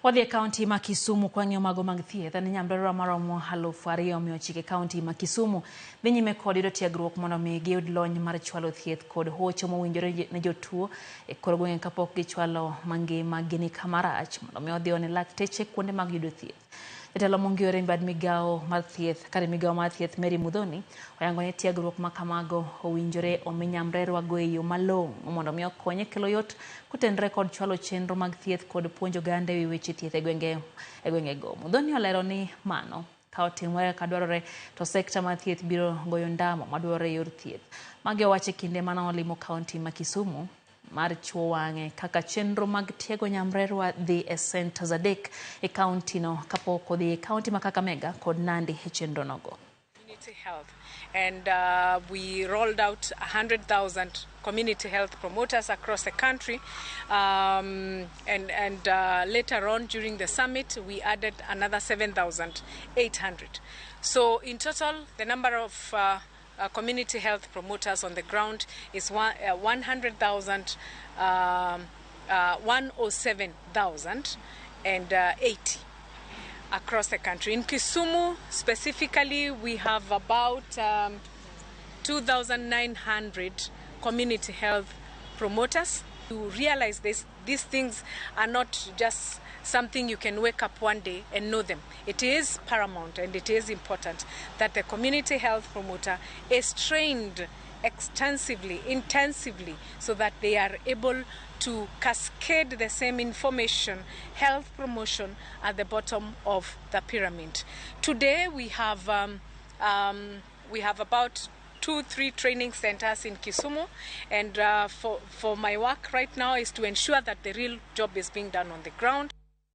Wadhi kaunti ma Kisumu kwa ng'iyo mago mag thieth ne nyamreche maromo 2,209 kaunti ma Kisumu dhi nyime kod yudo tiegruok mondo mi giyud lony mar chwalo thieth kod hocho mowinjore ne jotuo e kor gwenge kapok gichwalo mangima gini kamarach mondo mi odhi one lakteche kuonde mag yudo thieth. Jatelo mongiyore bad migao mar thieth Mary Mudhoni oyango ni tiegruok ma kamago owinjore omi nyamreche go e yo malong'o mondo mi okonye kelo yot kotenre kod chwalo chenro mag thieth kod puonjo oganda e wi weche thieth e gwenge go. Mudhoni olero ni mano ka otimore kaka dwarore to sekta mar thieth biro goyo ndamo madwarore e yor thieth. Magi owacho e kinde mane olimo kaunti ma Kisumu mar chuo wang'e kaka chenro mag tiego nyamreche dhi e centers adek e kaunti no kapok odhi e kaunti ma Kakamega kod Nandi e chenro nogo. Community health, and we rolled out 100,000 community health promoters across the country, and later on during the summit we added another 7,800. So in total the number of community health promoters on the ground is 107,080 across the country. In Kisumu specifically, we have about 2,900 community health promoters. To realize these things are not just something you can wake up one day and know them. It is paramount and it is important that the community health promoter is trained extensively, intensively, so that they are able to cascade the same information, health promotion at the bottom of the pyramid. Today we have about 2-3 training centers in Kisumu, and for my work right now is to ensure that the real job is being done on the ground.